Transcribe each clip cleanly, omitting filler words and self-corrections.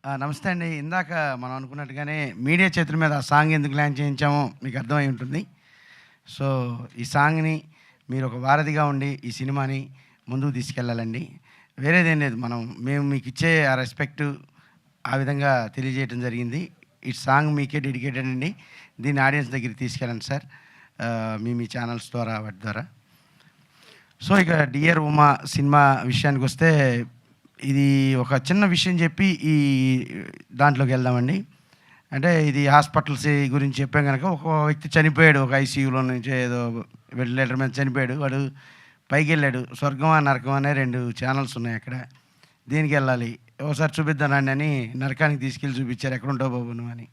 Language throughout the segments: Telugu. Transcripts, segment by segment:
నమస్తే అండి. ఇందాక మనం అనుకున్నట్టుగానే మీడియా చేతుల మీద ఆ సాంగ్ ఎందుకు లాంచ్ చేయించామో మీకు అర్థమై ఉంటుంది. సో, ఈ సాంగ్‌ని మీరు ఒక వారధిగా ఉండి ఈ సినిమాని ముందుకు తీసుకెళ్ళాలండి. వేరేదేం లేదు. మేము మీకిచ్చే ఆ రెస్పెక్టు ఆ విధంగా తెలియజేయటం జరిగింది. ఈ సాంగ్ మీకే డెడికేటెడ్ అండి. దీన్ని ఆడియన్స్ దగ్గరికి తీసుకెళ్ళండి సార్. మీ ఛానల్స్ ద్వారా వాటి ద్వారా. సో, ఇక 'డియర్ ఉమా' సినిమా విషయానికొస్తే ఇది ఒక చిన్న విషయం చెప్పి దాంట్లోకి వెళ్దామండి. అంటే ఇది హాస్పిటల్స్ గురించి చెప్పాం గనక ఒక వ్యక్తి చనిపోయాడు. ఒక ఐసీయూలో నుంచి ఏదో వెంటిలేటర్ మీద చనిపోయాడు. వాడు పైకెళ్ళాడు. స్వర్గమా, నరకమా అనే 2 ఛానల్స్ ఉన్నాయి అక్కడ. దేనికెళ్ళాలి? ఓసారి చూపిద్దాం రండి అని నరకానికి తీసుకెళ్ళి చూపించారు. ఎక్కడుంటావు బాబు నువ్వు అని.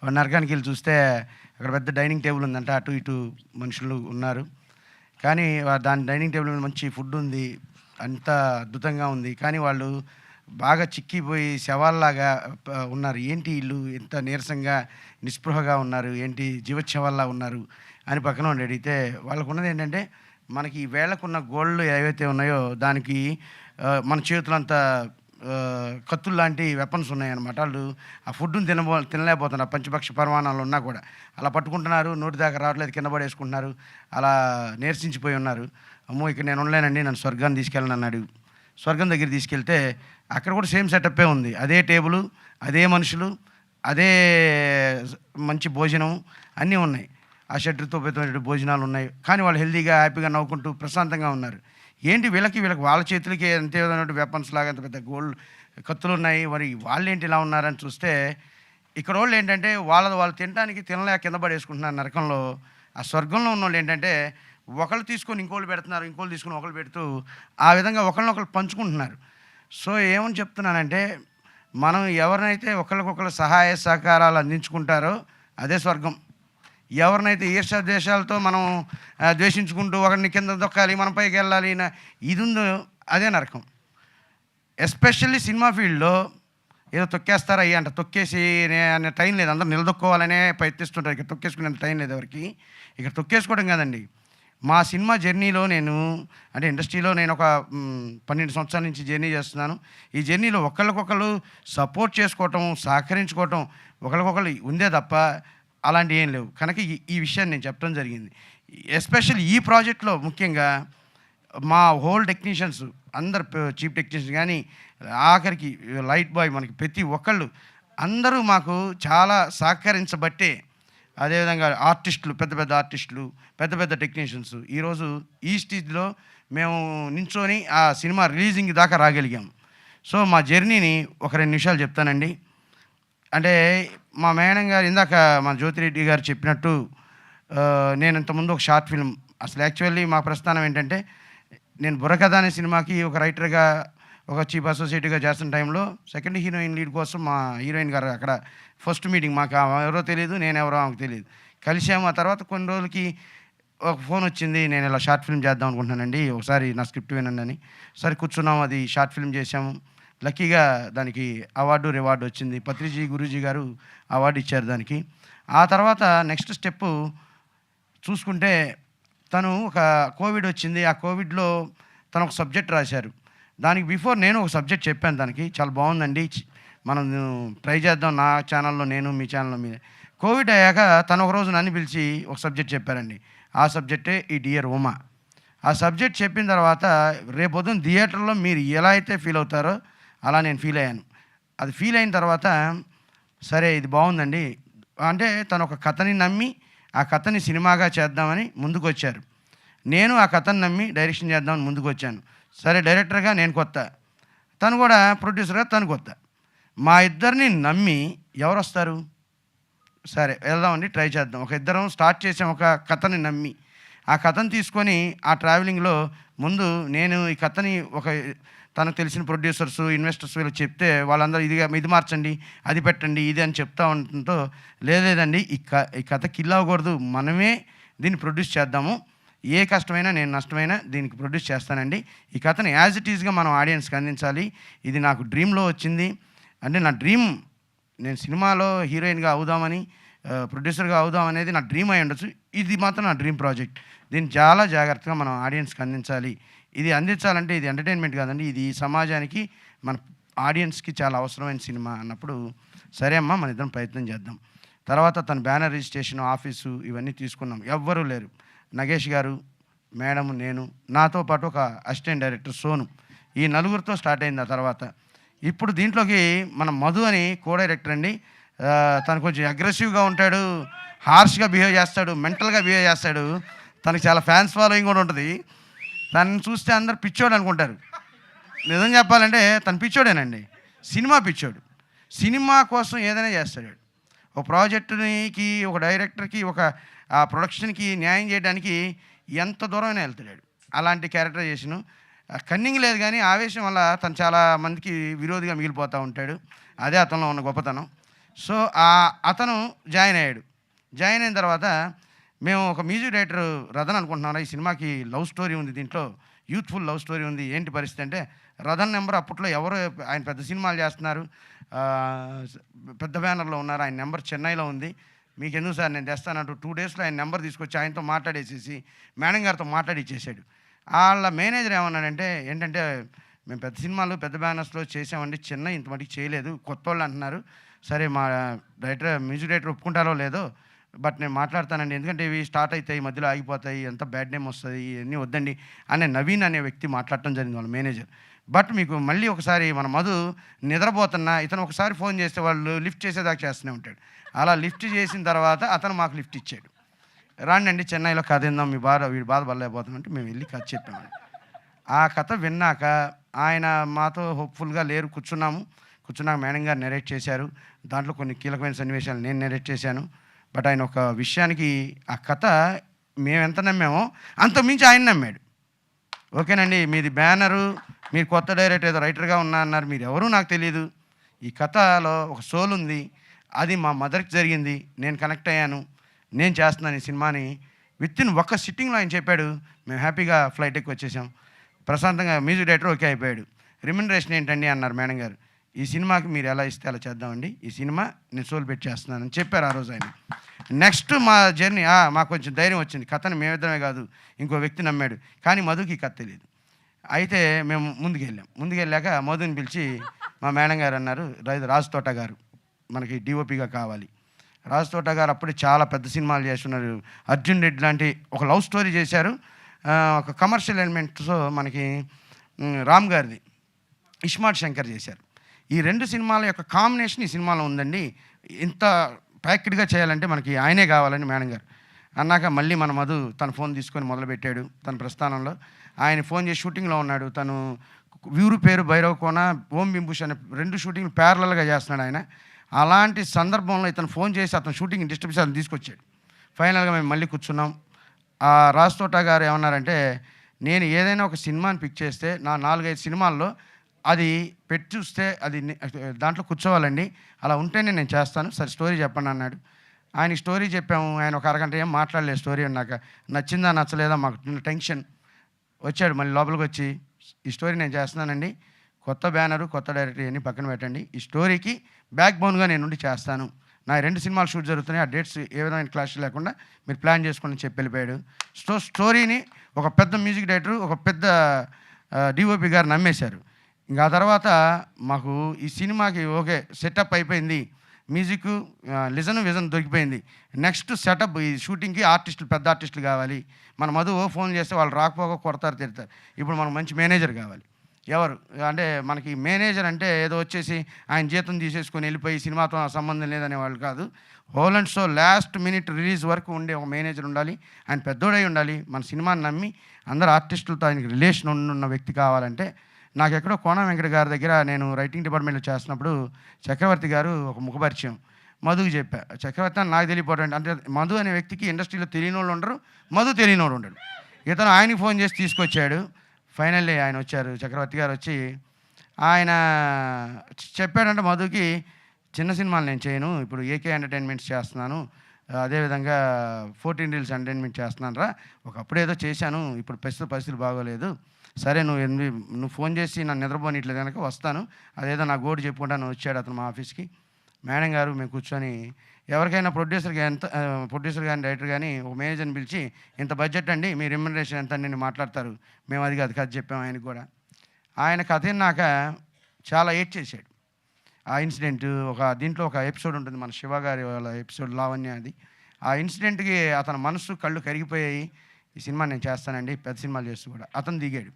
వాడు నరకానికి వెళ్ళి చూస్తే అక్కడ పెద్ద డైనింగ్ టేబుల్ ఉందంట. అటు ఇటు మనుషులు ఉన్నారు. కానీ దాని డైనింగ్ టేబుల్ మీద మంచి ఫుడ్ ఉంది. అంతా అద్భుతంగా ఉంది. కానీ వాళ్ళు బాగా చిక్కిపోయి శవాల్లాగా ఉన్నారు. ఏంటి ఈళ్ళు ఇంత నీరసంగా, నిస్పృహగా ఉన్నారు, ఏంటి జీవచ్ఛవాల్లా ఉన్నారు అని పక్కనోడిని అడిగితే వాళ్ళకున్నదేంటంటే, మనకి ఈ వేళ్ళకున్న గోళ్ళు ఏవైతే ఉన్నాయో దానికి మన చేతులంత కత్తుల్లాంటి వెపన్స్ ఉన్నాయన్నమాట. వాళ్ళు ఆ ఫుడ్‌ని తినలేకపోతున్నారు. పంచభక్ష పరమాణాలు ఉన్నా కూడా. అలా పట్టుకుంటున్నారు. నోటి దాకా రావట్లేదు. కింద పడేసుకుంటున్నారు. అలా నీరసించిపోయి ఉన్నారు. అమ్మో! ఇక్కడ నేను ఉండలేనండి. నన్ను స్వర్గానికి తీసుకెళ్ళండి అన్నాడు. స్వర్గం దగ్గరికి తీసుకెళ్తే అక్కడ కూడా సేమ్ సెటప్పే ఉంది. అదే టేబులు, అదే మనుషులు, అదే మంచి భోజనం అన్నీ ఉన్నాయి. ఆ షెడ్‌తో పెట్టిన భోజనాలు ఉన్నాయి. కానీ వాళ్ళు హెల్తీగా, హ్యాపీగా నవ్వుకుంటూ ప్రశాంతంగా ఉన్నారు. ఏంటి వీళ్ళకి వాళ్ళ చేతులకి అంతే విధమైన వెపన్స్ లాగా అంత పెద్ద గోల్డ్ కత్తులున్నాయి. మరి వాళ్ళేంటి ఇలా ఉన్నారని చూస్తే ఇక్కడోళ్ళు ఏంటంటే వాళ్ళు తినడానికి తినలేక కింద పడేసుకుంటున్నారు నరకంలో. ఆ స్వర్గంలో ఉన్నోళ్ళు ఏంటంటే ఒకళ్ళు తీసుకొని ఇంకోళ్ళు పెడుతున్నారు, ఇంకోళ్ళు తీసుకొని ఒకళ్ళు పెడుతూ ఆ విధంగా ఒకళ్ళనొకళ్ళు పంచుకుంటున్నారు. సో, ఏమని చెప్తున్నానంటే మనం ఎవరినైతే ఒకళ్ళకొకళ్ళు సహాయ సహకారాలు అందించుకుంటారో అదే స్వర్గం. ఎవరినైతే ఈర్ష్య ద్వేషాలతో మనం ద్వేషించుకుంటూ ఒకరిని కింద దొక్కాలి, మనం పైకి వెళ్ళాలి ఇది ఉందో అదే నరకం. ఎస్పెషల్లీ సినిమా ఫీల్డ్లో ఏదో తొక్కేస్తారా అయ్యి అంట. తొక్కేసి అనే టైం లేదు. అందరూ నిలదొక్కోవాలనే ప్రయత్నిస్తుంటారు. ఇక్కడ తొక్కేసుకునేంత టైం లేదు ఎవరికి. ఇక్కడ తొక్కేసుకోవడం కాదండి. మా సినిమా జర్నీలో అంటే ఇండస్ట్రీలో నేను ఒక 12 సంవత్సరాల నుంచి జర్నీ చేస్తున్నాను. ఈ జర్నీలో ఒకళ్ళకొకళ్ళు సపోర్ట్ చేసుకోవటం, సహకరించుకోవటం ఒకళ్ళకొకళ్ళు ఉందే తప్ప అలాంటివి ఏం లేవు. కనుక ఈ విషయాన్ని నేను చెప్పడం జరిగింది. ఎస్పెషల్లీ ఈ ప్రాజెక్ట్లో ముఖ్యంగా మా హోల్ టెక్నీషియన్స్ అందరు చీఫ్ టెక్నీషియన్స్ కానీ ఆఖరికి లైట్ బాయ్ మనకి ప్రతి ఒక్కళ్ళు అందరూ మాకు చాలా సహకరించబట్టే అదేవిధంగా ఆర్టిస్టులు, పెద్ద పెద్ద ఆర్టిస్టులు, పెద్ద పెద్ద టెక్నీషియన్స్ ఈరోజు ఈ స్టేజ్లో మేము నించొని ఆ సినిమా రిలీజింగ్ దాకా రాగలిగాము. సో, మా జర్నీని ఒక 2 నిమిషాలు చెప్తానండి. అంటే మా మేడం గారు ఇందాక మా జ్యోతిరెడ్డి గారు చెప్పినట్టు నేను ఇంతకుముందు ఒక షార్ట్ ఫిల్మ్ అసలు యాక్చువల్లీ మా ప్రస్థానం ఏంటంటే నేను బుర్రకథ అనే సినిమాకి ఒక రైటర్గా, ఒక చీఫ్ అసోసియేట్గా చేస్తున్న టైంలో సెకండ్ హీరోయిన్ లీడ్ కోసం మా హీరోయిన్ గారు అక్కడ ఫస్ట్ మీటింగ్ మాకు ఎవరో తెలియదు, నేనెవరో ఆమెకు తెలియదు. కలిసాము. ఆ తర్వాత కొన్ని రోజులకి ఒక ఫోన్ వచ్చింది. నేను ఇలా షార్ట్ ఫిల్మ్ చేద్దాం అనుకుంటున్నానండి, ఒకసారి నా స్క్రిప్ట్ వినండి అని. సరే కూర్చున్నాము. అది షార్ట్ ఫిల్మ్ చేసాము. లక్కీగా దానికి అవార్డు, రివార్డు వచ్చింది. పత్రిజీ గురూజీ గారు అవార్డు ఇచ్చారు దానికి. ఆ తర్వాత నెక్స్ట్ స్టెప్పు చూసుకుంటే తను ఒక కోవిడ్ వచ్చింది. ఆ కోవిడ్లో తను ఒక సబ్జెక్ట్ రాశారు. దానికి బిఫోర్ నేను ఒక సబ్జెక్ట్ చెప్పాను తనకి. చాలా బాగుందండి, మనం ట్రై చేద్దాం నా ఛానల్లో, నేను మీ ఛానల్లో మీద. కోవిడ్ అయ్యాక తను ఒకరోజు నన్ను పిలిచి ఒక సబ్జెక్ట్ చెప్పారండి. ఆ సబ్జెక్టే ఈ 'డియర్ ఉమా'. ఆ సబ్జెక్ట్ చెప్పిన తర్వాత రేపొద్దున థియేటర్లో మీరు ఎలా అయితే ఫీల్ అవుతారో అలా నేను ఫీల్ అయ్యాను. అది ఫీల్ అయిన తర్వాత సరే ఇది బాగుందండి అంటే తను ఒక కథని నమ్మి ఆ కథని సినిమాగా చేద్దామని ముందుకొచ్చారు. నేను ఆ కథను నమ్మి డైరెక్షన్ చేద్దామని ముందుకొచ్చాను. సరే డైరెక్టర్గా నేను కొత్త, తను కూడా ప్రొడ్యూసర్గా తను కొత్త. మా ఇద్దరిని నమ్మి ఎవరు వస్తారు? సరే వెళ్దామండి, ట్రై చేద్దాం. ఇద్దరం స్టార్ట్ చేసాం ఒక కథని నమ్మి. ఆ కథను తీసుకొని ఆ ట్రావెలింగ్లో ముందు నేను ఈ కథని తనకు తెలిసిన ప్రొడ్యూసర్స్, ఇన్వెస్టర్స్ వీళ్ళు చెప్తే వాళ్ళందరూ ఇది మార్చండి, అది పెట్టండి, ఇది అని చెప్తా ఉండటంతో లేదండి ఈ కథ కిల్ అవ్వకూడదు, మనమే దీన్ని ప్రొడ్యూస్ చేద్దాము. ఏ కష్టమైనా నేను నష్టమైనా దీనికి ప్రొడ్యూస్ చేస్తానండి. ఈ కథని యాజ్ ఇట్ ఈజ్గా మనం ఆడియన్స్కి అందించాలి. ఇది నాకు డ్రీమ్లో వచ్చింది. అంటే నా డ్రీమ్ నేను సినిమాలో హీరోయిన్గా అవుదామని, ప్రొడ్యూసర్గా అవుదాం అనేది నా డ్రీమ్ అయి ఉండొచ్చు. ఇది మాత్రం నా డ్రీమ్ ప్రాజెక్ట్. దీన్ని చాలా జాగ్రత్తగా మనం ఆడియన్స్కి అందించాలి. ఇది అందించాలంటే ఇది ఎంటర్టైన్మెంట్ కాదండి, ఇది సమాజానికి మన ఆడియన్స్కి చాలా అవసరమైన సినిమా అన్నప్పుడు, సరే అమ్మా మన ఇద్దరం ప్రయత్నం చేద్దాం. తర్వాత తన బ్యానర్ రిజిస్ట్రేషన్, ఆఫీసు ఇవన్నీ తీసుకున్నాం. ఎవ్వరూ లేరు. నగేష్ గారు, మేడం, నేను, నాతో పాటు ఒక అసిస్టెంట్ డైరెక్టర్ సోను, ఈ నలుగురితో స్టార్ట్ అయింది. ఆ తర్వాత ఇప్పుడు దీంట్లోకి మన మధు అని కో డైరెక్టర్ అండి. తను కొంచెం అగ్రెసివ్గా ఉంటాడు, హార్ష్గా బిహేవ్ చేస్తాడు, మెంటల్గా బిహేవ్ చేస్తాడు. తనకి చాలా ఫ్యాన్స్ ఫాలోయింగ్ కూడా ఉంటుంది. తనని చూస్తే అందరు పిచ్చోడు అనుకుంటారు. నిజం చెప్పాలంటే తను పిచ్చోడేనండి, సినిమా పిచ్చోడు. సినిమా కోసం ఏదైనా చేస్తాడు. ఒక ప్రాజెక్టుకి, ఒక డైరెక్టర్కి, ఒక ప్రొడక్షన్కి న్యాయం చేయడానికి ఎంత దూరమైనా వెళ్తాడు. అలాంటి క్యారెక్టరైజేషను. కన్నింగ్ లేదు కానీ ఆవేశం వల్ల తను చాలా మందికి విరోధిగా మిగిలిపోతూ ఉంటాడు. అదే అతనిలో ఉన్న గొప్పతనం. సో అతను జాయిన్ అయ్యాడు. జాయిన్ అయిన తర్వాత మేము ఒక మ్యూజిక్ డైరెక్టర్ రథన్ అనుకుంటున్నాం. ఈ సినిమాకి లవ్ స్టోరీ ఉంది, దీంట్లో యూత్ఫుల్ లవ్ స్టోరీ ఉంది. ఏంటి పరిస్థితి అంటే, రథన్ నెంబర్ అప్పట్లో ఎవరు, ఆయన పెద్ద సినిమాలు చేస్తున్నారు, పెద్ద బ్యానర్లో ఉన్నారు. ఆయన నెంబర్ చెన్నైలో ఉంది. మీకు ఎందుకు సార్, నేను తెస్తానంటూ 2 డేస్లో ఆయన నెంబర్ తీసుకొచ్చి ఆయనతో మాట్లాడేసేసి మేడం గారితో మాట్లాడి ఇచ్చేసాడు. వాళ్ళ మేనేజర్ ఏమన్నాడంటే, ఏంటంటే మేము పెద్ద సినిమాలు పెద్ద బ్యానర్స్లో చేసామండి, చిన్న ఇంత మటుకు చేయలేదు, కొత్త వాళ్ళు అంటున్నారు. సరే మా మ్యూజిక్ డైరెక్టర్ ఒప్పుకుంటారో లేదో, బట్ నేను మాట్లాడతానండి, ఎందుకంటే ఇవి స్టార్ట్ అవుతాయి, మధ్యలో ఆగిపోతాయి, ఎంత బ్యాడ్ నేమ్ వస్తుంది, ఇవన్నీ వద్దండి అనే నవీన్ అనే వ్యక్తి మాట్లాడటం జరిగింది, వాళ్ళ మేనేజర్. బట్ మీకు మళ్ళీ ఒకసారి మన మధు నిద్రపోతున్నా ఇతను ఒకసారి ఫోన్ చేస్తే వాళ్ళు లిఫ్ట్ చేసేదాకా చేస్తూనే ఉంటాడు. అలా లిఫ్ట్ చేసిన తర్వాత అతను మాకు లిఫ్ట్ ఇచ్చాడు. రాండి చెన్నైలో కథ విందాం, వీడి బాధ పడలేకపోతామంటే మేము వెళ్ళి కథ చెప్పామండి. ఆ కథ విన్నాక ఆయన మాతో హోప్ఫుల్గా లేరు. కూర్చున్నాక మేడం గారు నెరేట్ చేశారు. దాంట్లో కొన్ని కీలకమైన సన్నివేశాలు నేను నెరేట్ చేశాను. బట్ ఆయన ఒక విషయానికి, ఆ కథ మేము ఎంత నమ్మామో అంత మించి ఆయన నమ్మాడు. ఓకేనండి, మీది బ్యానరు, మీరు కొత్త డైరెక్టర్ ఏదో రైటర్గా ఉన్నా అన్నారు, మీరు ఎవరూ నాకు తెలియదు, ఈ కథలో ఒక సోల్ ఉంది, అది మా మదర్కి జరిగింది, నేను కనెక్ట్ అయ్యాను, నేను చేస్తున్నాను ఈ సినిమాని. వితిన్ ఒక్క సిట్టింగ్లో ఆయన చెప్పాడు. మేము హ్యాపీగా ఫ్లైట్ ఎక్కి వచ్చేసాం. ప్రశాంతంగా మ్యూజిక్ డైరెక్టర్ ఓకే అయిపోయాడు. రిమ్యునరేషన్ ఏంటండి అన్నారు మేడం గారు. ఈ సినిమాకి మీరు ఎలా ఇస్తే అలా చేద్దామండి, ఈ సినిమా నేను సోల్ పెట్టి చేస్తున్నానని చెప్పారు ఆ రోజు ఆయన. నెక్స్ట్ మా జర్నీ, మాకు కొంచెం ధైర్యం వచ్చింది. కథను మేమిద్దరమే కాదు, ఇంకో వ్యక్తి నమ్మాడు. కానీ మధుకి కథ తెలియదు. అయితే మేము ముందుకెళ్ళాక మధుని పిలిచి మా మేడం గారు అన్నారు, రాజు తోట గారు మనకి డిఓపిగా కావాలి. రాజు తోట గారు అప్పుడే చాలా పెద్ద సినిమాలు చేస్తున్నారు. అర్జున్ రెడ్డి లాంటి ఒక లవ్ స్టోరీ చేశారు. ఒక కమర్షియల్ ఎలిమెంట్స్తో మనకి రామ్ గారిది ఇస్మార్ట్ శంకర్ చేశారు. ఈ 2 సినిమాల యొక్క కాంబినేషన్ ఈ సినిమాలో ఉందండి. ఇంత ప్యాక్డ్గా చేయాలంటే మనకి ఆయనే కావాలని మేడం గారు అన్నాక, మళ్ళీ మన మధు తన ఫోన్ తీసుకొని మొదలుపెట్టాడు. తన ప్రస్థానంలో ఆయన ఫోన్ చేసి షూటింగ్లో ఉన్నాడు. తను ఊరు పేరు భైరవ కోన, ఓం బింబుష్ అనే 2 షూటింగ్లు ప్యారలల్గా చేస్తున్నాడు ఆయన. అలాంటి సందర్భంలో ఇతను ఫోన్ చేసి అతను షూటింగ్ డిస్టర్బ్ అతను తీసుకొచ్చాడు. ఫైనల్గా మేము మళ్ళీ కూర్చున్నాం. రాజ్ తోట గారు ఏమన్నారంటే, నేను ఏదైనా ఒక సినిమాని పిక్ చేస్తే నా 4-5 సినిమాల్లో అది పెట్టి చూస్తే అది దాంట్లో కూర్చోవాలండి, అలా ఉంటేనే నేను చేస్తాను, సరే స్టోరీ చెప్పండి అన్నాడు. ఆయన స్టోరీ చెప్పాము. ఆయన ఒక అరగంట ఏం మాట్లాడలేదు. స్టోరీ అన్నాక నచ్చిందా నచ్చలేదా మాకు టెన్షన్ వచ్చాడు. మళ్ళీ లోపలికి వచ్చి, ఈ స్టోరీ నేను చేస్తున్నానండి, కొత్త బ్యానరు, కొత్త డైరెక్టర్ ఇవన్నీ పక్కన పెట్టండి, ఈ స్టోరీకి బ్యాక్ బోన్గా నేను ఉండి చేస్తాను, నా 2 సినిమాలు షూట్ జరుగుతున్నాయి, ఆ డేట్స్ ఏ విధమైన క్లాష్ లేకుండా మీరు ప్లాన్ చేసుకోండి చెప్పి వెళ్ళిపోయాడు. స్టోరీని ఒక పెద్ద మ్యూజిక్ డైరెక్టర్, ఒక పెద్ద డిఓపి గారు నమ్మేశారు. ఇంకా ఆ తర్వాత మాకు ఈ సినిమాకి ఓకే సెటప్ అయిపోయింది, మ్యూజిక్ విజన్ దొరికిపోయింది. నెక్స్ట్ సెటప్ ఈ షూటింగ్కి ఆర్టిస్టులు, పెద్ద ఆర్టిస్టులు కావాలి. మన మధు ఫోన్ చేస్తే వాళ్ళు రాకపోగా కొడతారు, తిడతారు. ఇప్పుడు మనకు మంచి మేనేజర్ కావాలి. ఎవరు అంటే, మనకి మేనేజర్ అంటే ఏదో వచ్చేసి ఆయన జీతం తీసేసుకొని వెళ్ళిపోయి సినిమాతో సంబంధం లేదనే వాళ్ళు కాదు. Whole and so last minute release వరకు ఉండే ఒక మేనేజర్ ఉండాలి. ఆయన పెద్దోడై ఉండాలి. మన సినిమాని నమ్మి అందరు ఆర్టిస్టులతో ఆయనకి రిలేషన్ ఉన్న వ్యక్తి కావాలంటే, నాకు ఎక్కడో కోన వెంకట గారి దగ్గర నేను రైటింగ్ డిపార్ట్మెంట్లో చేస్తున్నప్పుడు చక్రవర్తి గారు ఒక ముఖపరిచయం మధుకి చెప్పా. చక్రవర్తి అని నాకు తెలియపోవడం అంటే, మధు అనే వ్యక్తికి ఇండస్ట్రీలో తెలియని వాళ్ళు ఉండరు, మధు తెలియని వాడు ఉండడు. ఇతను ఆయనకి ఫోన్ చేసి తీసుకొచ్చాడు. ఫైనల్లీ ఆయన వచ్చారు, చక్రవర్తి గారు వచ్చి ఆయన చెప్పాడంటే, మధుకి చిన్న సినిమాలు నేను చేయను, ఇప్పుడు ఏకే ఎంటర్టైన్మెంట్స్ చేస్తున్నాను, అదేవిధంగా 14 రీల్స్ ఎంటర్టైన్మెంట్ చేస్తున్నాను రా, ఒకప్పుడు ఏదో చేశాను, ఇప్పుడు పరిస్థితులు బాగోలేదు, సరే నువ్వు ఫోన్ చేసి నన్ను నిద్రపోనిట్లేదు కనుక వస్తాను, అదేదో నా గోడు చెప్పుకుంటాను వచ్చాడు అతను మా ఆఫీస్కి. మేడం గారు మేము కూర్చొని, ఎవరికైనా ప్రొడ్యూసర్ కానీ డైరెక్టర్ కానీ ఒక మేనేజర్ని పిలిచి, ఇంత బడ్జెట్ అండి, మీ రెమ్యునరేషన్ ఎంత అని మాట్లాడతారు, మేము అది కాదు కథ చెప్పాము ఆయనకు కూడా. ఆయన కథ విన్నాక చాలా ఏడ్ చేశాడు. ఆ ఇన్సిడెంట్ దీంట్లో ఒక ఎపిసోడ్ ఉంటుంది, మన శివ గారి వాళ్ళ ఎపిసోడ్ లావణ్య అది. ఆ ఇన్సిడెంట్‌కి అతని మనసు, కళ్ళు కరిగిపోయాయి. ఈ సినిమా నేను చేస్తానండి, పెద్ద సినిమాలు చేస్తూ కూడా అతను దిగాడు.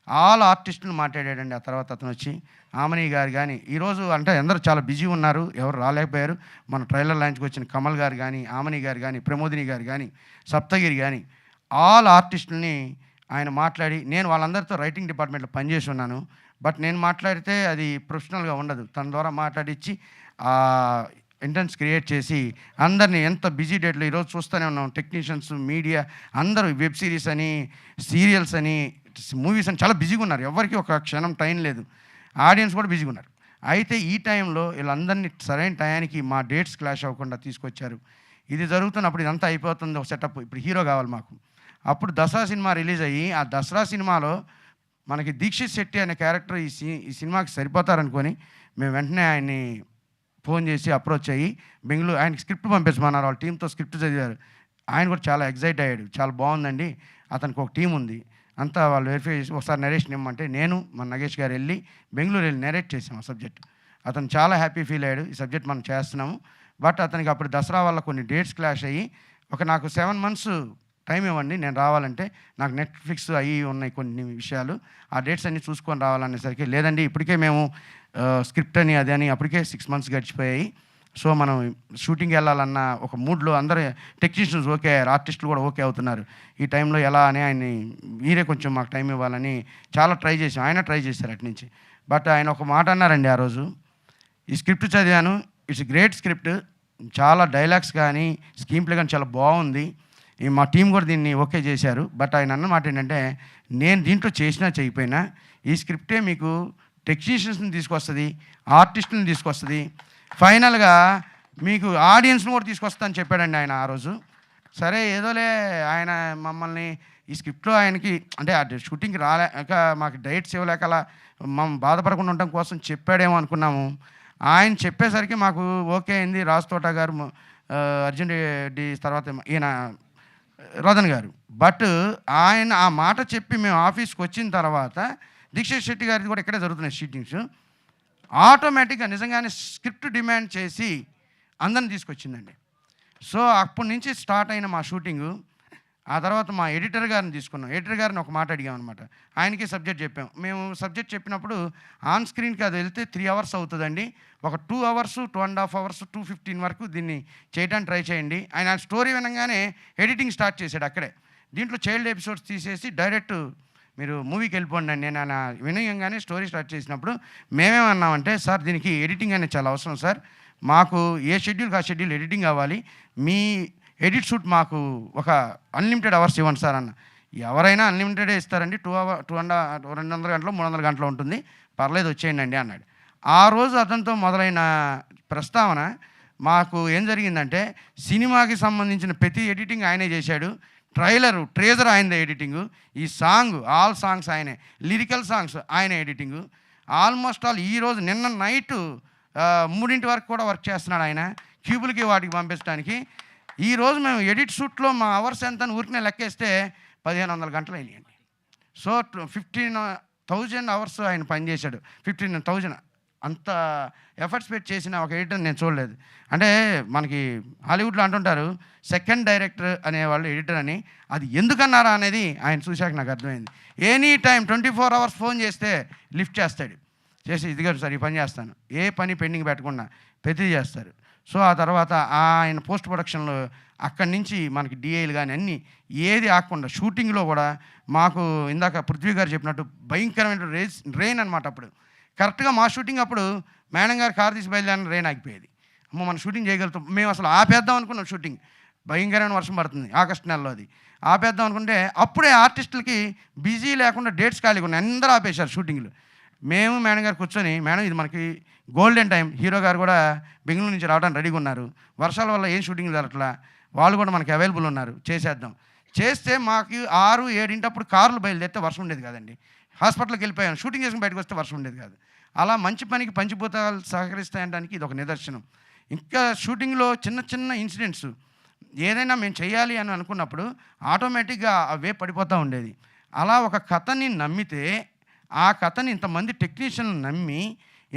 ఆల్ ఆర్టిస్టులు మాట్లాడాడండి. ఆ తర్వాత అతను వచ్చి ఆమని గారు కానీ, ఈరోజు అంటే అందరూ చాలా బిజీ ఉన్నారు, ఎవరు రాలేకపోయారు. మన ట్రైలర్ లాంచ్కి వచ్చిన కమల్ గారు కానీ, ఆమని గారు కానీ, ప్రమోదిని గారు కానీ, సప్తగిరి కానీ, ఆల్ ఆర్టిస్టులని ఆయన మాట్లాడి, నేను వాళ్ళందరితో రైటింగ్ డిపార్ట్మెంట్లో పనిచేసి ఉన్నాను. బట్ నేను మాట్లాడితే అది ప్రొఫెషనల్గా ఉండదు. తన ద్వారా మాట్లాడించి ఇంటెన్స్ క్రియేట్ చేసి అందరినీ, ఎంత బిజీ డేట్లో ఈరోజు చూస్తూనే ఉన్నాం, టెక్నీషియన్స్, మీడియా అందరూ వెబ్ సిరీస్ అని, సీరియల్స్ అని, మూవీస్ అని చాలా బిజీగా ఉన్నారు. ఎవరికి ఒక క్షణం టైం లేదు. ఆడియన్స్ కూడా బిజీగా ఉన్నారు. అయితే ఈ టైంలో వీళ్ళందరినీ సరైన టయానికి మా డేట్స్ క్లాష్ అవ్వకుండా తీసుకొచ్చారు. ఇది జరుగుతున్నప్పుడు ఇదంతా అయిపోతుంది, ఒక సెటప్. ఇప్పుడు హీరో కావాలి మాకు. అప్పుడు దసరా సినిమా రిలీజ్ అయ్యి, ఆ దసరా సినిమాలో మనకి దీక్షిత్ శెట్టి అనే క్యారెక్టర్ ఈ సినిమాకి సరిపోతారనుకొని మేము వెంటనే ఆయన్ని ఫోన్ చేసి అప్రోచ్ అయ్యి బెంగళూరు ఆయనకి స్క్రిప్ట్ పంపించమన్నారు. వాళ్ళ టీంతో స్క్రిప్ట్ చదివారు. ఆయన కూడా చాలా ఎగ్జైట్ అయ్యాడు. చాలా బాగుందండి, అతనికి ఒక టీం ఉంది అంతా వాళ్ళు వెరిఫై చేసి ఒకసారి నరేషన్ ఇమ్మంటే నేను మన నగేష్ గారు వెళ్ళి బెంగళూరు వెళ్ళి నరేట్ చేసాం ఆ సబ్జెక్ట్. అతను చాలా హ్యాపీ ఫీల్ అయ్యాడు, ఈ సబ్జెక్ట్ మనం చేస్తున్నాము. బట్ అతనికి అప్పుడు దసరా వల్ల కొన్ని డేట్స్ క్లాష్ అయ్యి, నాకు 7 months టైం ఇవ్వండి నేను రావాలంటే, నాకు నెట్ఫ్లిక్స్ అవి ఉన్నాయి కొన్ని విషయాలు, ఆ డేట్స్ అన్నీ చూసుకొని రావాలనేసరికి, లేదండి ఇప్పటికే మేము స్క్రిప్ట్ అని అది అని అప్పటికే 6 months గడిచిపోయాయి. సో మనం షూటింగ్కి వెళ్ళాలన్న ఒక మూడ్లో అందరూ టెక్నీషియన్స్ ఓకే అయ్యారు, ఆర్టిస్టులు కూడా ఓకే అవుతున్నారు. ఈ టైంలో ఎలా అని ఆయన్ని మీరే కొంచెం మాకు టైం ఇవ్వాలని చాలా ట్రై చేసాం. ఆయన ట్రై చేశారు అటు నుంచి. బట్ ఆయన ఒక మాట అన్నారండి ఆ రోజు, ఈ స్క్రిప్ట్ చదివాను, ఇట్స్ గ్రేట్ స్క్రిప్ట్, చాలా డైలాగ్స్ కానీ స్క్రీన్ ప్లే కానీ చాలా బాగుంది, మా టీం కూడా దీన్ని ఓకే చేశారు. బట్ ఆయన అన్న మాట ఏంటంటే, నేను దీంట్లో చేసినా చేయకపోయినా ఈ స్క్రిప్టే మీకు టెక్నీషియన్స్ని తీసుకొస్తుంది, ఆర్టిస్టులను తీసుకొస్తుంది, ఫైనల్గా మీకు ఆడియన్స్ని కూడా తీసుకొస్తా అని చెప్పాడండి ఆయన ఆ రోజు. సరే ఏదోలే, ఆయన మమ్మల్ని ఈ స్క్రిప్ట్లో ఆయనకి అంటే ఆ షూటింగ్కి రాలేక మాకు డైట్స్ ఇవ్వలేక అలా మమ్మల్ని బాధపడకుండా ఉండటం కోసం చెప్పాడేమో అనుకున్నాము. ఆయన చెప్పేసరికి మాకు ఓకే అయింది. రాజ్ తోట గారు, అర్జున్ రెడ్డి, తర్వాత ఈయన రోదన్ గారు. బట్ ఆయన ఆ మాట చెప్పి మేము ఆఫీస్కి వచ్చిన తర్వాత దీక్షిత్ శెట్టి గారిది కూడా ఇక్కడే జరుగుతున్నాయి షూటింగ్స్. ఆటోమేటిక్గా నిజంగానే స్క్రిప్ట్ డిమాండ్ చేసి అందరిని తీసుకొచ్చిందండి. సో అప్పటి నుంచి స్టార్ట్ అయిన మా షూటింగు. ఆ తర్వాత మా ఎడిటర్ గారిని తీసుకున్నాం. ఎడిటర్ గారిని ఒక మాట అడిగామన్నమాట. ఆయనకి సబ్జెక్ట్ చెప్పాం. మేము సబ్జెక్ట్ చెప్పినప్పుడు ఆన్ స్క్రీన్కి అది వెళ్తే 3 hours అవుతుందండి, ఒక 2 hours, 2.5 hours, 2:15 వరకు దీన్ని చేయడానికి ట్రై చేయండి. ఆయన స్టోరీ వినగానే ఎడిటింగ్ స్టార్ట్ చేశాడు అక్కడే. దీంట్లో చైల్డ్ ఎపిసోడ్స్ తీసేసి డైరెక్ట్ మీరు మూవీకి వెళ్ళిపోండి అని నేను ఆయన వినయంగానే స్టోరీ స్టార్ట్ చేసినప్పుడు మేమేమన్నామంటే, సార్ దీనికి ఎడిటింగ్ అనేది చాలా అవసరం సార్, మాకు ఏ షెడ్యూల్కి ఆ షెడ్యూల్ ఎడిటింగ్ అవ్వాలి, మీ ఎడిట్ షూట్ మాకు ఒక అన్లిమిటెడ్ అవర్స్ ఇవ్వండి సార్ అన్న. ఎవరైనా అన్లిమిటెడే ఇస్తారండి, 200 గంటలు 300 గంటలు ఉంటుంది, పర్లేదు వచ్చేయండి అండి అన్నాడు. ఆ రోజు అతనితో మొదలైన ప్రస్తావన మాకు ఏం జరిగిందంటే, సినిమాకి సంబంధించిన ప్రతి ఎడిటింగ్ ఆయనే చేశాడు. ట్రేజర్ ఆయనదే ఎడిటింగు, ఈ సాంగ్ ఆల్ సాంగ్స్ ఆయనే, లిరికల్ సాంగ్స్ ఆయనే ఎడిటింగు. ఆల్మోస్ట్ ఆల్ ఈరోజు నిన్న నైట్ 3 వరకు కూడా వర్క్ చేస్తున్నాడు ఆయన, క్యూబులకి వాటికి పంపించడానికి. ఈరోజు మేము ఎడిట్ షూట్లో మా అవర్స్ ఎంత అని ఊరికనే లెక్కేస్తే 1500 గంటలు అయినాయండి. సో 15,000 hours ఆయన పనిచేశాడు. 15,000 అంత ఎఫర్ట్స్ పెట్టి చేసిన ఒక ఎడిటర్ నేను చూడలేదు. అంటే మనకి హాలీవుడ్లో అంటుంటారు సెకండ్ డైరెక్టర్ అనేవాళ్ళు ఎడిటర్ అని, అది ఎందుకన్నారా అనేది ఆయన చూశాక నాకు అర్థమైంది. ఎనీ టైం 24 hours ఫోన్ చేస్తే లిఫ్ట్ చేస్తాడు, చేసి ఇదిగారు సార్ ఈ పని చేస్తాను, ఏ పని పెండింగ్ పెట్టకుండా ప్రతిదీ చేస్తారు. సో ఆ తర్వాత ఆయన పోస్ట్ ప్రొడక్షన్లో అక్కడి నుంచి మనకి డిఐలు కానీ అన్నీ ఏది ఆకుండా షూటింగ్లో కూడా మాకు ఇందాక పృథ్వీ గారు చెప్పినట్టు భయంకరమైన రెయిన్ అనమాట. అప్పుడు కరెక్ట్గా మా షూటింగ్ అప్పుడు మేడం గారు కారు తీసి బయలుదేరిన రెయిన్ ఆగిపోయేది. అమ్మ మనం షూటింగ్ చేయగలుగుతాం, మేము అసలు ఆపేద్దాం అనుకున్నాం షూటింగ్, భయంకరమైన వర్షం పడుతుంది ఆగస్టు నెలలో, అది ఆపేద్దాం అనుకుంటే అప్పుడే ఆర్టిస్టులకి బిజీ లేకుండా డేట్స్ ఖాళీగా ఉన్నాయి, అందరూ ఆపేశారు షూటింగ్లు. మేము మేడం గారు కూర్చొని, మేడం ఇది మనకి గోల్డెన్ టైం, హీరో గారు కూడా బెంగళూరు నుంచి రావడానికి రెడీగా ఉన్నారు, వర్షాల వల్ల ఏం షూటింగ్ జరగట్లా, వాళ్ళు కూడా మనకి అవైలబుల్ ఉన్నారు, చేసేద్దాం. చేస్తే మాకు 6-7 కార్లు బయలుదేరితే వర్షం ఉండేది కాదండి. హాస్పిటల్కి వెళ్ళిపోయాను, షూటింగ్ చేసుకుని బయటకు వస్తే వర్షం ఉండేది కాదు. అలా మంచి పనికి పంచిపోతాలు సహకరిస్తాయనడానికి ఇది ఒక నిదర్శనం. ఇంకా షూటింగ్లో చిన్న చిన్న ఇన్సిడెంట్స్ ఏదైనా మేము చేయాలి అని అనుకున్నప్పుడు ఆటోమేటిక్గా అవే పడిపోతూ ఉండేది. అలా ఒక కథని నమ్మితే ఆ కథని ఇంతమంది టెక్నీషియన్లు నమ్మి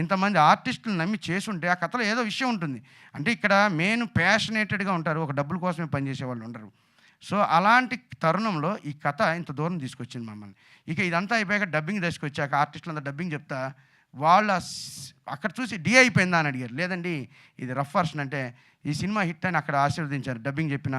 ఇంతమంది ఆర్టిస్టులు నమ్మి చేసుంటే ఆ కథలో ఏదో విషయం ఉంటుంది. అంటే ఇక్కడ మెయిన్ ప్యాషనేటెడ్గా ఉంటారు, ఒక డబ్బుల కోసమే పనిచేసే వాళ్ళు ఉండరు. సో అలాంటి తరుణంలో ఈ కథ ఇంత దూరం తీసుకొచ్చింది మమ్మల్ని. ఇక ఇదంతా అయిపోయాక డబ్బింగ్ దశకు వచ్చాక ఆర్టిస్టులంతా డబ్బింగ్ చెప్తా వాళ్ళ అక్కడ చూసి డీ అయిపోయిందా అని అడిగారు. లేదండి ఇది రఫ్ వర్షన్ అంటే ఈ సినిమా హిట్ అని అక్కడ ఆశీర్వదించారు. డబ్బింగ్ చెప్పిన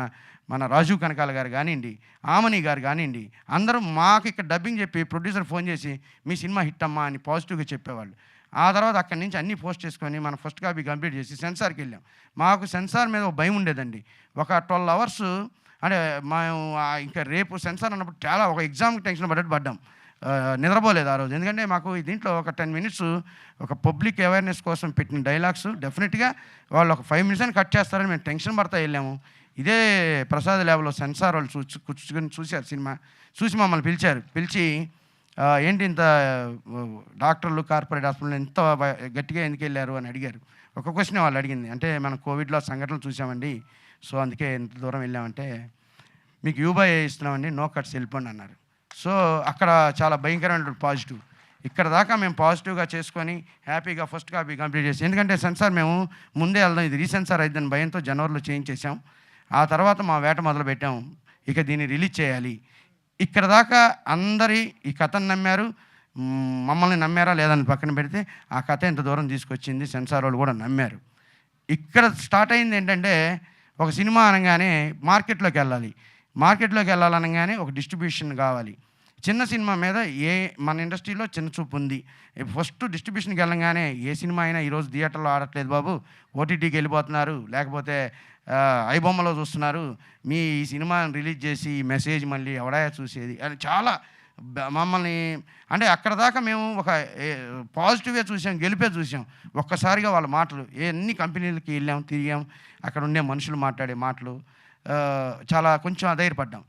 మన రాజు కనకాల గారు కానివ్వండి, ఆమని గారు కానివ్వండి, అందరూ మాకు ఇక్కడ డబ్బింగ్ చెప్పి ప్రొడ్యూసర్ ఫోన్ చేసి మీ సినిమా హిట్ అమ్మా అని పాజిటివ్గా చెప్పేవాళ్ళు. ఆ తర్వాత అక్కడి నుంచి అన్నీ పోస్ట్ చేసుకొని మన ఫస్ట్ కాపీ కంప్లీట్ చేసి సెన్సార్కి వెళ్ళాం. మాకు సెన్సార్ మీద ఒక భయం ఉండేదండి. ఒక 12 అవర్స్ అంటే మేము ఇంకా రేపు సెన్సార్ అన్నప్పుడు చాలా ఒక ఎగ్జామ్కి టెన్షన్ పడ్డాం. నిద్రపోలేదు ఆ రోజు. ఎందుకంటే మాకు దీంట్లో ఒక 10 మినిట్స్ ఒక పబ్లిక్ అవేర్నెస్ కోసం పెట్టిన డైలాగ్స్ డెఫినెట్గా వాళ్ళు ఒక 5 మినిట్స్ అని కట్ చేస్తారని మేము టెన్షన్ పడతా వెళ్ళాము. ఇదే ప్రసాద్ ల్యాబ్లో సెన్సార్ వాళ్ళు కూర్చుని చూశారు సినిమా. చూసి మమ్మల్ని పిలిచి ఏంటి ఇంత డాక్టర్లు కార్పొరేట్ హాస్పిటల్ ఎంత గట్టిగా ఎందుకు వెళ్ళారు అని అడిగారు. ఒక క్వశ్చన్ వాళ్ళు అడిగింది. అంటే మనం కోవిడ్లో సంఘటనలు చూసామండి, సో అందుకే ఎంత దూరం వెళ్ళామంటే మీకు యూబై ఇస్తున్నామండి, నో కట్స్ వెళ్ళిపోండి అన్నారు. సో అక్కడ చాలా భయంకరమైన పాజిటివ్. ఇక్కడ దాకా మేము పాజిటివ్గా చేసుకొని హ్యాపీగా ఫస్ట్ కాపీ కంప్లీట్ చేసి, ఎందుకంటే సెన్సార్ మేము ముందే వెళ్దాం, ఇది రీసెన్సార్ అయిద్దని భయంతో జనవరిలో చేయించేసాం. ఆ తర్వాత మా వేట మొదలుపెట్టాం, ఇక దీన్ని రిలీజ్ చేయాలి. ఇక్కడ దాకా అందరి ఈ కథను నమ్మారు, మమ్మల్ని నమ్మారా లేదని పక్కన పెడితే ఆ కథ ఎంత దూరం తీసుకొచ్చింది సెన్సార్ వాళ్ళు కూడా నమ్మారు. ఇక్కడ స్టార్ట్ అయింది ఏంటంటే ఒక సినిమా అనగానే మార్కెట్లోకి వెళ్ళాలనగానే ఒక డిస్ట్రిబ్యూషన్ కావాలి. చిన్న సినిమా మీద మన ఇండస్ట్రీలో చిన్న చూపు ఉంది. ఫస్ట్ డిస్ట్రిబ్యూషన్కి వెళ్ళగానే ఏ సినిమా అయినా ఈరోజు థియేటర్లో ఆడట్లేదు బాబు, ఓటీటీకి వెళ్ళిపోతున్నారు, లేకపోతే ఐబొమ్మలో చూస్తున్నారు, మీ ఈ సినిమాని రిలీజ్ చేసి ఈ మెసేజ్ మళ్ళీ ఎవడా చూసేది అని చాలా మమ్మల్ని, అంటే అక్కడ దాకా మేము ఒక పాజిటివ్గా చూసాం, గెలిపే చూసాం. ఒక్కసారిగా వాళ్ళ మాటలు ఎన్ని కంపెనీలకి వెళ్ళాం, తిరిగాం, అక్కడ ఉండే మనుషులు మాట్లాడే మాటలు చాలా కొంచెం అధైర్యపడ్డాం.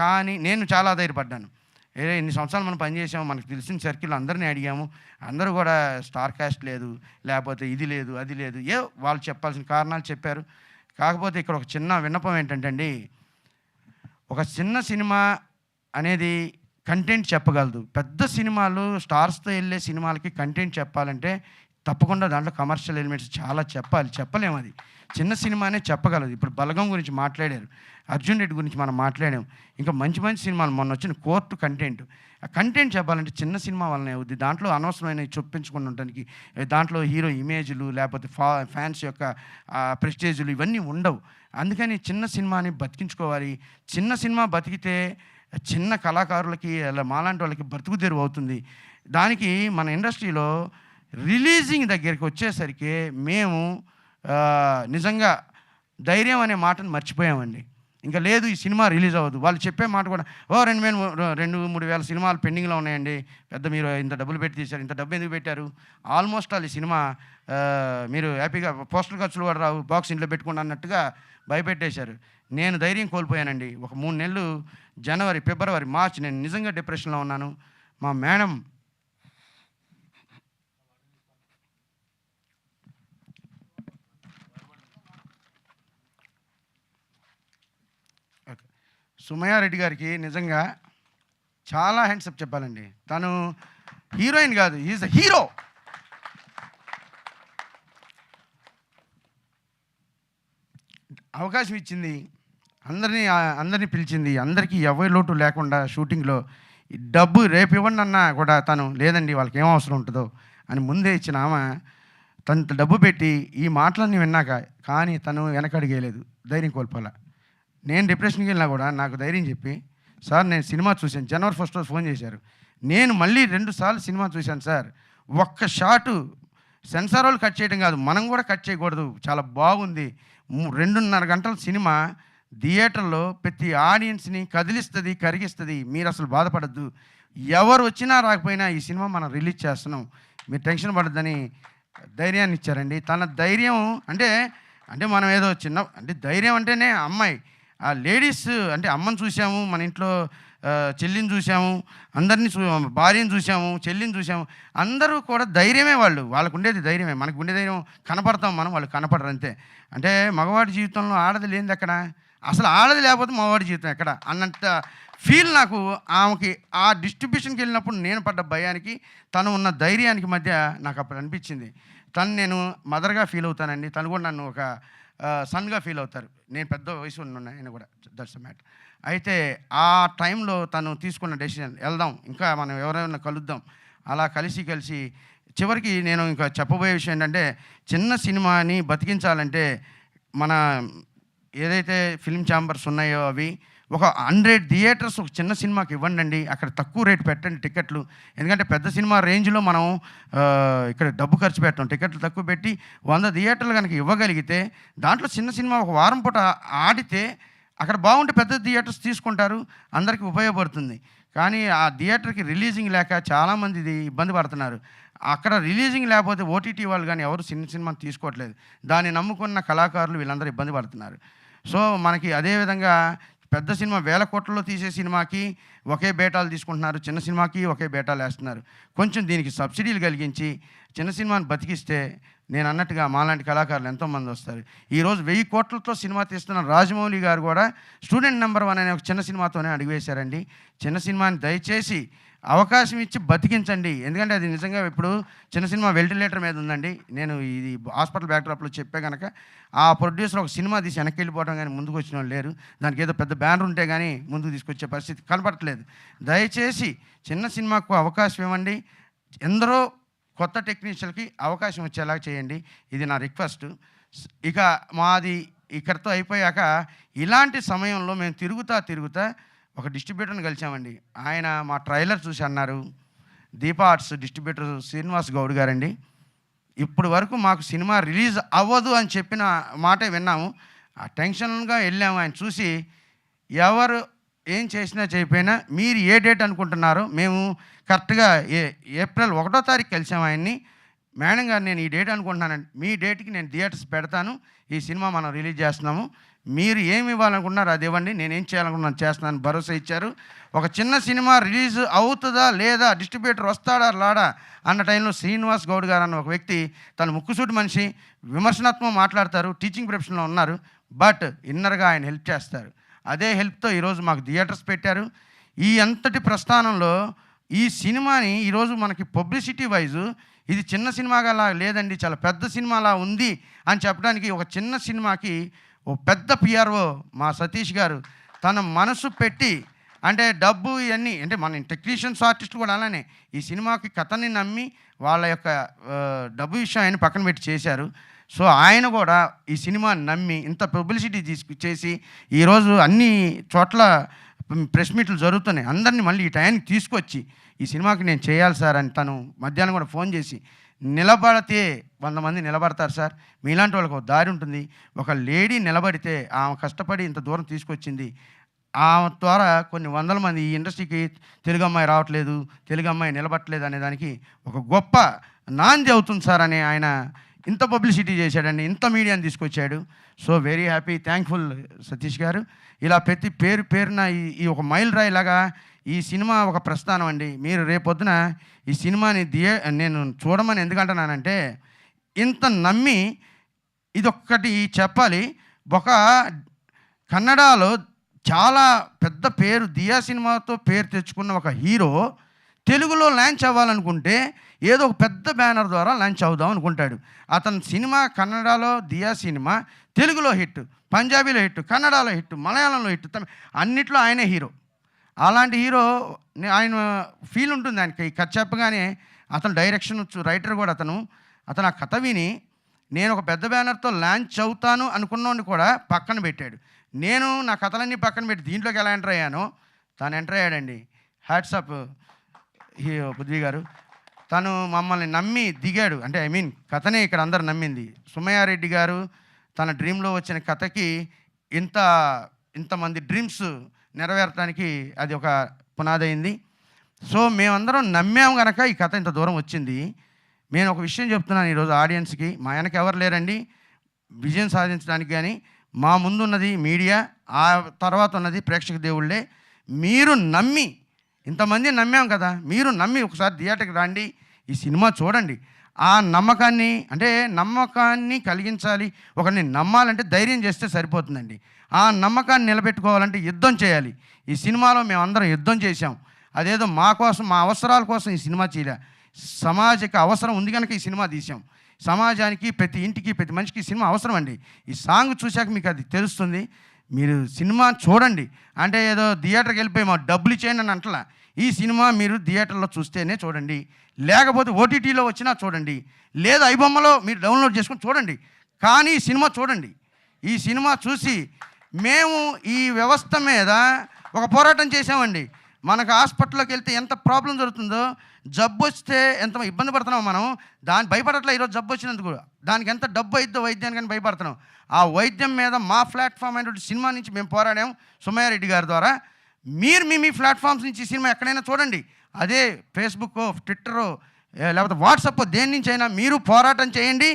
కానీ నేను చాలా అధైర్యపడ్డాను. ఇన్ని సంవత్సరాలు మనం పనిచేసాము, మనకు తెలిసిన సర్కిల్ అందరినీ అడిగాము, అందరూ కూడా స్టార్ కాస్ట్ లేదు, లేకపోతే ఇది లేదు అది లేదు, వాళ్ళు చెప్పాల్సిన కారణాలు చెప్పారు. కాకపోతే ఇక్కడ ఒక చిన్న విన్నపం ఏంటంటే అండి, ఒక చిన్న సినిమా అనేది కంటెంట్ చెప్పగలదు. పెద్ద సినిమాలు స్టార్స్తో వెళ్ళే సినిమాలకి కంటెంట్ చెప్పాలంటే తప్పకుండా దాంట్లో కమర్షియల్ ఎలిమెంట్స్ చాలా చెప్పలేము. అది చిన్న సినిమానే చెప్పగలదు. ఇప్పుడు బలగం గురించి మాట్లాడారు, అర్జున్ రెడ్డి గురించి మనం మాట్లాడాం, ఇంకా మంచి సినిమాలు మొన్న వచ్చిన కోర్టు కంటెంట్ చెప్పాలంటే చిన్న సినిమా వల్లనే అవుద్ది. దాంట్లో అనవసరమైన చొప్పించుకుని ఉండడానికి దాంట్లో హీరో ఇమేజ్లు లేకపోతే ఫ్యాన్స్ యొక్క ప్రెస్టేజ్లు ఇవన్నీ ఉండవు. అందుకని చిన్న సినిమాని బతికించుకోవాలి. చిన్న సినిమా బతికితే చిన్న కళాకారులకి అలా మాలాంటి వాళ్ళకి బ్రతుకు తెరువు అవుతుంది. దానికి మన ఇండస్ట్రీలో రిలీజింగ్ దగ్గరికి వచ్చేసరికి మేము నిజంగా ధైర్యం అనే మాటను మర్చిపోయామండి. ఇంకా లేదు ఈ సినిమా రిలీజ్ అవ్వదు. వాళ్ళు చెప్పే మాట కూడా 2-3 వేల సినిమాలు పెండింగ్లో ఉన్నాయండి, పెద్ద మీరు ఇంత డబ్బులు పెట్టి తీశారు, ఇంత డబ్బు ఎందుకు పెట్టారు, ఆల్మోస్ట్ వాళ్ళు ఈ సినిమా మీరు హ్యాపీగా పోస్టల్ ఖర్చులు కూడా రావు, బాక్స్ ఇంట్లో పెట్టుకోండి అన్నట్టుగా భయపెట్టేశారు. నేను ధైర్యం కోల్పోయానండి. ఒక 3 నెలలు జనవరి, ఫిబ్రవరి, మార్చి నేను నిజంగా డిప్రెషన్లో ఉన్నాను. మా మేడం సుమయారెడ్డి గారికి నిజంగా చాలా హ్యాండ్సప్ చెప్పాలండి. తను హీరోయిన్ కాదు, ఈజ్ అ హీరో. అవకాశం ఇచ్చింది, అందరినీ పిలిచింది, అందరికీ ఎవరి లోటు లేకుండా షూటింగ్లో డబ్బు రేపు ఇవ్వండి అన్నా కూడా తను లేదండి వాళ్ళకి ఏం అవసరం ఉంటుందో అని ముందే ఇచ్చిన ఆమె తను డబ్బు పెట్టి ఈ మాటలన్నీ విన్నాక కానీ తను వెనకడిగేయలేదు, ధైర్యం కోల్పోలే. నేను డిప్రెషన్కి వెళ్ళినా కూడా నాకు ధైర్యం చెప్పి, సార్ నేను సినిమా చూశాను, జనవరి 1st రోజు ఫోన్ చేశారు, నేను మళ్ళీ 2 సార్లు సినిమా చూశాను సార్, ఒక్క షాటు సెన్సార్ వాళ్ళు కట్ చేయడం కాదు మనం కూడా కట్ చేయకూడదు, చాలా బాగుంది, 2.5 గంటల సినిమా థియేటర్లో ప్రతి ఆడియన్స్ని కదిలిస్తుంది, కరిగిస్తుంది, మీరు అసలు బాధపడద్దు, ఎవరు వచ్చినా రాకపోయినా ఈ సినిమా మనం రిలీజ్ చేస్తున్నాం, మీరు టెన్షన్ పడద్దని ధైర్యాన్ని ఇచ్చారండి. తన ధైర్యం అంటే మనం ఏదో అంటే ధైర్యం అంటేనే అమ్మాయి, ఆ లేడీస్ అంటే అమ్మని చూసాము, మన ఇంట్లో చెల్లిని చూసాము, అందరినీ భార్యను చూసాము, చెల్లిని చూసాము, అందరూ కూడా ధైర్యమే, వాళ్ళకు ఉండేది ధైర్యమే. మనకు ఉండే ధైర్యం కనపడతాం మనం, వాళ్ళు కనపడరు అంతే. అంటే మగవాడి జీవితంలో ఆడది లేనిది అక్కడ అసలు ఆడది లేకపోతే మగవాడి జీవితం ఎక్కడ అన్నంత ఫీల్ నాకు ఆమెకి ఆ డిస్ట్రిబ్యూషన్కి వెళ్ళినప్పుడు నేను పడ్డ భయానికి తను ఉన్న ధైర్యానికి మధ్య నాకు అప్పుడు అనిపించింది. తను నేను మదర్గా ఫీల్ అవుతానండి, తను కూడా నన్ను ఒక సన్గా ఫీల్ అవుతారు. నేను పెద్ద వయసు ఉన్న ఆయన కూడా, దట్స్ మ్యాటర్. అయితే ఆ టైంలో తను తీసుకున్న డెసిషన్, వెళ్దాం ఇంకా మనం ఎవరైనా కలుద్దాం, అలా కలిసి చివరికి నేను ఇంకా చెప్పబోయే విషయం ఏంటంటే, చిన్న సినిమాని బతికించాలంటే మన ఏదైతే ఫిల్మ్ ఛాంబర్స్ ఉన్నాయో అవి ఒక 100 థియేటర్స్ ఒక చిన్న సినిమాకి ఇవ్వండి. అక్కడ తక్కువ రేటు పెట్టండి టికెట్లు. ఎందుకంటే పెద్ద సినిమా రేంజ్లో మనం ఇక్కడ డబ్బు ఖర్చు పెట్టాం. టికెట్లు తక్కువ పెట్టి 100 థియేటర్లు కనుక ఇవ్వగలిగితే, దాంట్లో చిన్న సినిమా ఒక వారం పూట ఆడితే అక్కడ బాగుంటే పెద్ద థియేటర్స్ తీసుకుంటారు, అందరికీ ఉపయోగపడుతుంది. కానీ ఆ థియేటర్కి రిలీజింగ్ లేక చాలామంది ఇది ఇబ్బంది పడుతున్నారు. అక్కడ రిలీజింగ్ లేకపోతే ఓటీటీ వాళ్ళు కానీ ఎవరు సినిమాని తీసుకోవట్లేదు. దాన్ని నమ్ముకున్న కళాకారులు వీళ్ళందరూ ఇబ్బంది పడుతున్నారు. సో మనకి అదేవిధంగా పెద్ద సినిమా 1000 కోట్లలో తీసే సినిమాకి ఒకే బేటాలు తీసుకుంటున్నారు, చిన్న సినిమాకి ఒకే బేటాలు వేస్తున్నారు. కొంచెం దీనికి సబ్సిడీలు కలిగించి చిన్న సినిమాని బతికిస్తే నేను అన్నట్టుగా మాలాంటి కళాకారులు ఎంతోమంది వస్తారు. ఈరోజు 1000 కోట్లతో సినిమా తీస్తున్న రాజమౌళి గారు కూడా స్టూడెంట్ నెంబర్ 1 అనే ఒక చిన్న సినిమాతోనే అడుగువేశారండి. చిన్న సినిమాని దయచేసి అవకాశం ఇచ్చి బతికించండి. ఎందుకంటే అది నిజంగా ఇప్పుడు చిన్న సినిమా వెంటిలేటర్ మీద ఉందండి. నేను ఇది హాస్పిటల్ బ్యాక్డ్రాప్లో చెప్పే కనుక ఆ ప్రొడ్యూసర్ ఒక సినిమా తీసి వెనక్కి వెళ్ళిపోవడం కానీ ముందుకు వచ్చిన వాళ్ళు లేరు. దానికి ఏదో పెద్ద బ్యానర్ ఉంటే కానీ ముందుకు తీసుకొచ్చే పరిస్థితి కనపడట్లేదు. దయచేసి చిన్న సినిమాకు అవకాశం ఇవ్వండి. ఎందరో కొత్త టెక్నీషియన్కి అవకాశం వచ్చేలాగా చేయండి. ఇది నా రిక్వెస్ట్. ఇక మాది ఇక్కడితో అయిపోయాక ఇలాంటి సమయంలో మేము తిరుగుతా ఒక డిస్ట్రిబ్యూటర్ని కలిసామండి. ఆయన మా ట్రైలర్ చూసి అన్నారు, దీపా ఆర్ట్స్ డిస్ట్రిబ్యూటర్ శ్రీనివాస్ గౌడ్ గారండి, ఇప్పుడు వరకు మాకు సినిమా రిలీజ్ అవ్వదు అని చెప్పిన మాటే విన్నాము. ఆ టెన్షన్గా వెళ్ళాము. ఆయన చూసి, ఎవరు ఏం చేసినా చేయకపోయినా మీరు ఏ డేట్ అనుకుంటున్నారో, మేము కరెక్ట్గా ఏప్రిల్ 1వ తారీఖు కలిసాము ఆయన్ని. మేడం గారు నేను ఈ డేట్ అనుకుంటున్నానండి, మీ డేట్కి నేను థియేటర్స్ పెడతాను, ఈ సినిమా మనం రిలీజ్ చేస్తున్నాము, మీరు ఏమి ఇవ్వాలనుకుంటున్నారు అది ఇవ్వండి, నేనేం చేయాలనుకుంటున్నాను చేస్తున్నాను భరోసా ఇచ్చారు. ఒక చిన్న సినిమా రిలీజ్ అవుతుందా లేదా, డిస్ట్రిబ్యూటర్ వస్తాడా రాడా అన్న టైంలో శ్రీనివాస్ గౌడ్ గారు అన్న ఒక వ్యక్తి, తను ముక్కుసూటి మనిషి, విమర్శనాత్మక మాట్లాడతారు, టీచింగ్ ప్రొఫెషన్లో ఉన్నారు, బట్ ఇన్నర్గా ఆయన హెల్ప్ చేస్తారు. అదే హెల్ప్తో ఈరోజు మాకు థియేటర్స్ పెట్టారు. ఈ అంతటి ప్రస్థానంలో ఈ సినిమాని ఈరోజు మనకి పబ్లిసిటీ వైజు ఇది చిన్న సినిమాగా లేదండి, చాలా పెద్ద సినిమాలా ఉంది అని చెప్పడానికి ఒక చిన్న సినిమాకి ఓ పెద్ద పిఆర్ఓ మా సతీష్ గారు తన మనసు పెట్టి, అంటే డబ్బు ఇవన్నీ అంటే మన టెక్నీషియన్స్ ఆర్టిస్టులు కూడా అలానే ఈ సినిమాకి కథని నమ్మి వాళ్ళ యొక్క డబ్బు విషయం ఆయన పక్కన పెట్టి చేశారు. సో ఆయన కూడా ఈ సినిమాని నమ్మి ఇంత పబ్లిసిటీ చేసి ఈరోజు అన్ని చోట్ల ప్రెస్ మీట్లు జరుగుతున్నాయి, అందరినీ మళ్ళీ ఈ టైంకి తీసుకొచ్చి ఈ సినిమాకి నేను చేయాలి సార్ అని తను మధ్యాహ్నం కూడా ఫోన్ చేసి, నిలబడితే 100 మంది నిలబడతారు సార్, మీలాంటి వాళ్ళకి ఒక దారి ఉంటుంది, ఒక లేడీ నిలబడితే ఆమె కష్టపడి ఇంత దూరం తీసుకొచ్చింది, ఆమె ద్వారా కొన్ని 100 మంది ఈ ఇండస్ట్రీకి తెలుగు అమ్మాయి రావట్లేదు, తెలుగు అమ్మాయి నిలబట్టలేదు అనే దానికి ఒక గొప్ప నాంది అవుతుంది సార్ అని ఆయన ఇంత పబ్లిసిటీ చేశాడండి, ఇంత మీడియాని తీసుకొచ్చాడు. So very happy, thankful Satish గారు. ఇలా ప్రతి పేరున ఈ ఒక మైల్ రాయిలాగా ఈ సినిమా ఒక ప్రస్థానం అండి. మీరు రేపొద్దున ఈ సినిమాని నేను చూడమని ఎందుకంటున్నానంటే, ఇంత నమ్మి ఇదొక్కటి చెప్పాలి. ఒక కన్నడలో చాలా పెద్ద పేరు, దియా సినిమాతో పేరు తెచ్చుకున్న ఒక హీరో తెలుగులో లాంచ్ అవ్వాలనుకుంటే ఏదో ఒక పెద్ద బ్యానర్ ద్వారా లాంచ్ అవుదాం అనుకుంటాడు. అతని సినిమా కన్నడలో దియా సినిమా తెలుగులో హిట్, పంజాబీలో హిట్, కన్నడలో హిట్, మలయాళంలో హిట్, అన్నిట్లో ఆయనే హీరో. అలాంటి హీరో ఆయన ఫీల్ ఉంటుంది ఆయనకి. కథ చెప్పగానే అతను డైరెక్షన్ రైటర్ కూడా అతను ఆ కథ విని నేను ఒక పెద్ద బ్యానర్తో లాంచ్ అవుతాను అనుకున్నోడిని కూడా పక్కన పెట్టాడు. నేను నా కథలన్నీ పక్కన పెట్టి దీంట్లోకి ఎలా ఎంటర్ అయ్యానో తను ఎంటర్ అయ్యాడండి. హ్యాట్సాప్ బుద్ధి గారు. తను మమ్మల్ని నమ్మి దిగాడు. అంటే కథనే ఇక్కడ అందరు నమ్మింది. సుమయారెడ్డి గారు తన డ్రీమ్లో వచ్చిన కథకి ఇంతమంది డ్రీమ్స్ నెరవేరటానికి అది ఒక పునాది అయింది. సో మేమందరం నమ్మాము కనుక ఈ కథ ఇంత దూరం వచ్చింది. నేను ఒక విషయం చెప్తున్నాను ఈరోజు ఆడియన్స్కి, మా వెనక ఎవరు లేరండి విజయం సాధించడానికి. కానీ మా ముందున్నది మీడియా, ఆ తర్వాత ఉన్నది ప్రేక్షక దేవుళ్ళే. మీరు నమ్మి, ఇంతమంది నమ్మాం కదా, మీరు నమ్మి ఒకసారి థియేటర్కి రండి, ఈ సినిమా చూడండి. ఆ నమ్మకాన్ని కలిగించాలి. ఒకరిని నమ్మాలంటే ధైర్యం చేస్తే సరిపోతుందండి. ఆ నమ్మకాన్ని నిలబెట్టుకోవాలంటే యుద్ధం చేయాలి. ఈ సినిమాలో మేమందరం యుద్ధం చేశాం. అదేదో మా కోసం, మా అవసరాల కోసం ఈ సినిమా చేయలే. సమాజక అవసరం ఉంది కనుక ఈ సినిమా తీసాం. సమాజానికి, ప్రతి ఇంటికి, ప్రతి మనిషికి ఈ సినిమా అవసరం అండి. ఈ సాంగ్ చూశాక మీకు అది తెలుస్తుంది. మీరు సినిమా చూడండి. అంటే ఏదో థియేటర్కి వెళ్ళిపోయి మా డబ్బులు ఇచ్చేయండి అని అంటలా. ఈ సినిమా మీరు థియేటర్లో చూస్తేనే చూడండి, లేకపోతే ఓటీటీలో వచ్చినా చూడండి, లేదా ఐబొమ్మలో మీరు డౌన్లోడ్ చేసుకొని చూడండి. కానీ ఈ సినిమా చూడండి. ఈ సినిమా చూసి మేము ఈ వ్యవస్థ మీద ఒక పోరాటం చేసామండి. మనకు హాస్పిటల్లోకి వెళ్తే ఎంత ప్రాబ్లం జరుగుతుందో, జబ్బు వస్తే ఎంత ఇబ్బంది పడుతున్నాం మనం. దాన్ని భయపడట్లే. ఈరోజు జబ్బు వచ్చినందుకు దానికి ఎంత డబ్బు అయిద్దో వైద్యానికని భయపడుతున్నాం. ఆ వైద్యం మీద మా ప్లాట్ఫామ్ అయినటువంటి సినిమా నుంచి మేము పోరాడాం సోమయారెడ్డి గారి ద్వారా. మీరు మీ ప్లాట్ఫామ్స్ నుంచి సినిమా ఎక్కడైనా చూడండి. అదే ఫేస్బుక్, ట్విట్టర్, లేకపోతే వాట్సాప్, దేని నుంచి అయినా మీరు పోరాటం చేయండి.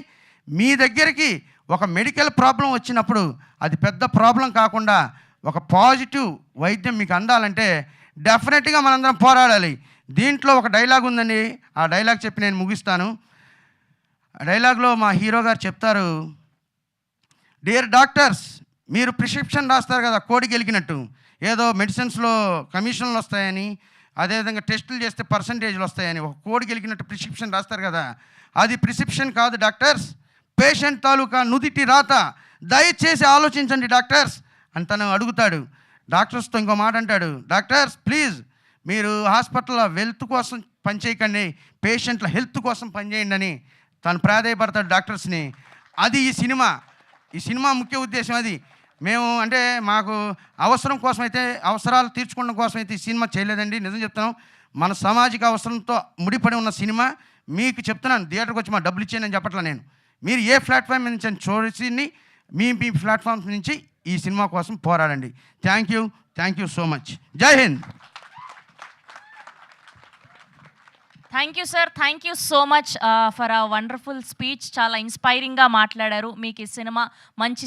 మీ దగ్గరికి ఒక మెడికల్ ప్రాబ్లం వచ్చినప్పుడు అది పెద్ద ప్రాబ్లం కాకుండా ఒక పాజిటివ్ వైద్యం మీకు అందాలంటే డెఫినెట్గా మనందరం పోరాడాలి. దీంట్లో ఒక డైలాగ్ ఉందండి. ఆ డైలాగ్ చెప్పి నేను ముగిస్తాను. ఆ డైలాగ్లో మా హీరో గారు చెప్తారు, డియర్ డాక్టర్స్, మీరు ప్రిస్క్రిప్షన్ రాస్తారు కదా కోడి గెలికినట్టు, ఏదో మెడిసిన్స్లో కమిషన్లు వస్తాయని, అదేవిధంగా టెస్టులు చేస్తే పర్సంటేజ్లు వస్తాయని ఒక కోడి గెలికినట్టు ప్రిస్క్రిప్షన్ రాస్తారు కదా, అది ప్రిస్క్రిప్షన్ కాదు డాక్టర్స్, పేషెంట్ తాలూకా నుదిటి రాత. దయచేసి ఆలోచించండి డాక్టర్స్ అని తను అడుగుతాడు. డాక్టర్స్తో ఇంకో మాట అంటాడు, డాక్టర్స్ ప్లీజ్ మీరు హాస్పిటల్లో వెల్త్ కోసం పనిచేయకండి, పేషెంట్ల హెల్త్ కోసం పనిచేయండి అని తను ప్రాధాయపడతాడు డాక్టర్స్ని. అది ఈ సినిమా ముఖ్య ఉద్దేశం. అది మేము అంటే మాకు అవసరం కోసమైతే, అవసరాలు తీర్చుకోవడం కోసమైతే ఈ సినిమా చేయలేదండి. నిజం చెప్తున్నాం, మన సామాజిక అవసరంతో ముడిపడి ఉన్న సినిమా. మీకు చెప్తున్నాను, థియేటర్కి వచ్చి మా డబ్బులు ఇచ్చేయని నేను చెప్పట్లా. నేను మీరు ఏ ప్లాట్ఫామ్ నుంచి చూసి మీ ప్లాట్ఫామ్స్ నుంచి ఈ సినిమా కోసం పోరాడండి. Thank you so much. Jai Hind. Thank you sir, thank you so much for a wonderful speech. చాలా ఇన్స్పైరింగ్గా మాట్లాడారు. మీకు ఈ సినిమా మంచి